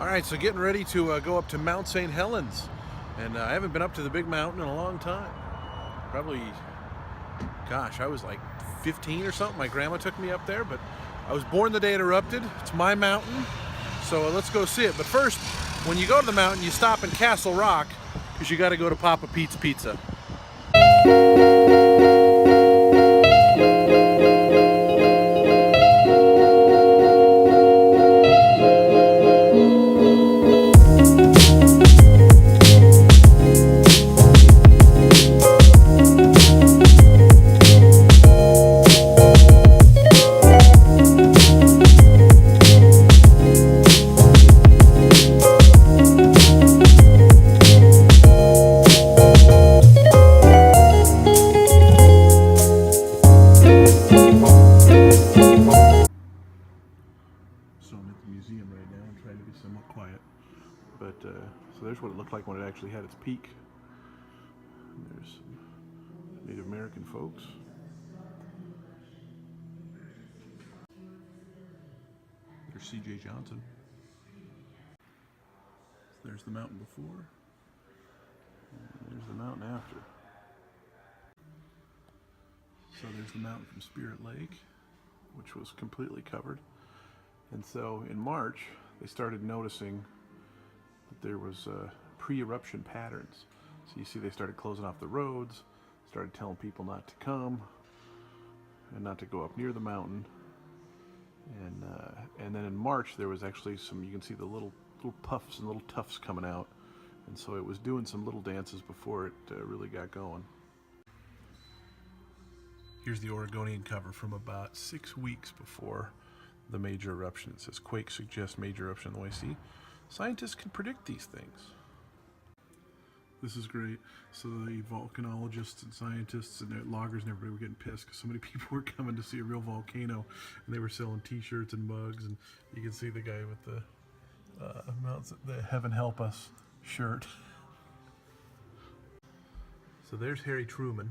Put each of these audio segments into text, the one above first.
All right, so getting ready to go up to Mount St Helens, and I haven't been up to the big mountain in a long time. Probably, gosh, I was like 15 or something. My grandma took me up there, but I was born the day it erupted. It's my mountain, so let's go see it. But first, when you go to the mountain, you stop in Castle Rock because you got to go to Papa Pete's Pizza. So I'm at the museum right now. I'm trying to be somewhat quiet. But, so there's what it looked like when it actually had its peak. And there's some Native American folks. There's C.J. Johnson. There's the mountain before. And there's the mountain after. So there's the mountain from Spirit Lake, which was completely covered. And so in March, they started noticing that there was pre-eruption patterns. So you see they started closing off the roads, started telling people not to come and not to go up near the mountain. And then in March, there was actually some, you can see the little puffs and little tufts coming out. And so it was doing some little dances before it really got going. Here's the Oregonian cover from about 6 weeks before the major eruption. It says, "Quake suggests major eruption in the OAC." Scientists can predict these things. This is great. So the volcanologists and scientists and loggers and everybody were getting pissed because so many people were coming to see a real volcano, and they were selling t-shirts and mugs, and you can see the guy with the Heaven Help Us shirt. So there's Harry Truman,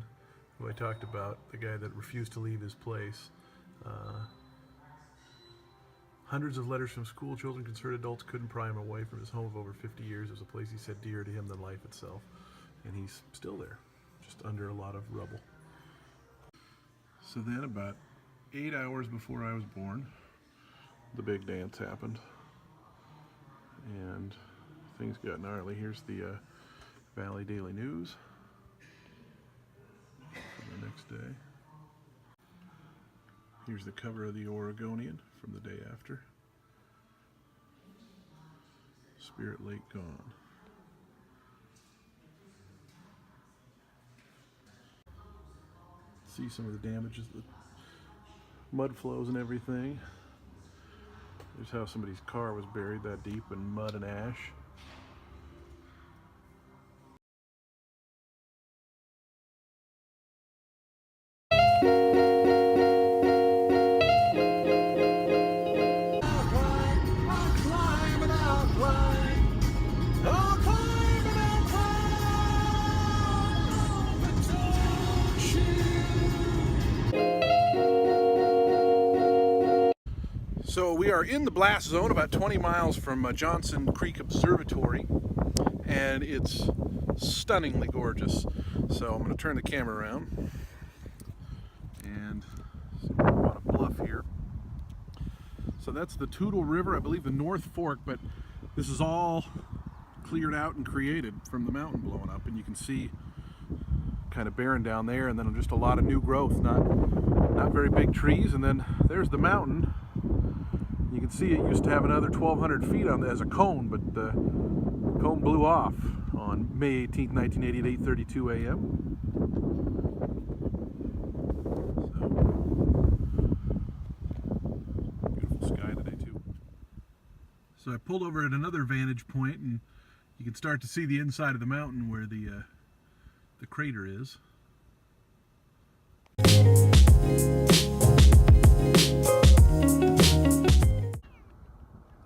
who I talked about, the guy that refused to leave his place. Hundreds of letters from school children, concerned adults couldn't pry him away from his home of over 50 years. It was a place he said dearer to him than life itself. And he's still there, just under a lot of rubble. So then about 8 hours before I was born, the big dance happened. And things got gnarly. Here's the Valley Daily News for the next day. Here's the cover of the Oregonian from the day after. Spirit Lake gone. See some of the damages, the mud flows and everything. There's how somebody's car was buried that deep in mud and ash. So we are in the blast zone about 20 miles from Johnson Creek Observatory, and it's stunningly gorgeous. So I'm going to turn the camera around and see we're on a bluff here. So that's the Toutle River, I believe the North Fork, but this is all cleared out and created from the mountain blowing up, and you can see kind of barren down there, and then just a lot of new growth, not very big trees, and then there's the mountain. You can see it used to have another 1,200 feet on as a cone, but the cone blew off on May 18, 1980 at 8:32 a.m. So, beautiful sky today too. So I pulled over at another vantage point, and you can start to see the inside of the mountain where the crater is.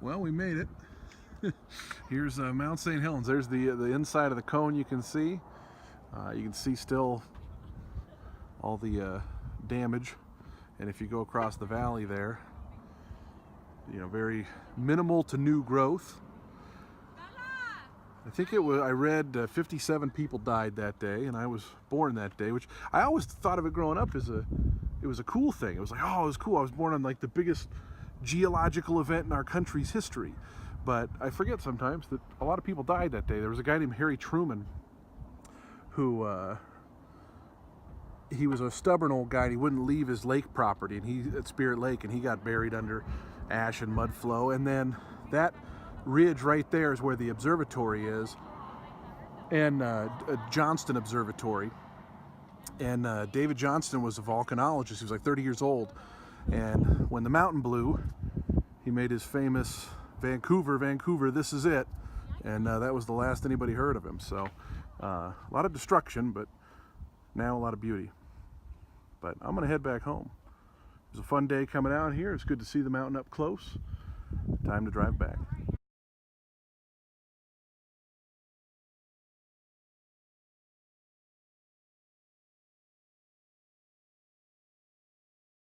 Well, we made it. Here's Mount St Helens. There's the inside of the cone. You can see still all the damage, and if you go across the valley there, very minimal to new growth. I think it was, I read 57 people died that day, and I was born that day, which I always thought of it growing up as it was a cool thing. It was like, oh, it was cool. I was born on like the biggest geological event in our country's history. But I forget sometimes that a lot of people died that day. There was a guy named Harry Truman who, he was a stubborn old guy, and he wouldn't leave his lake property, and he at Spirit Lake, and he got buried under ash and mud flow. And then that ridge right there is where the observatory is, and Johnston Observatory. And David Johnston was a volcanologist. He was like 30 years old, and when the mountain blew, he made his famous Vancouver, Vancouver, this is it. And that was the last anybody heard of him. So a lot of destruction, but now a lot of beauty. But I'm gonna head back home. It was a fun day coming out here. It's good to see the mountain up close. Time to drive back.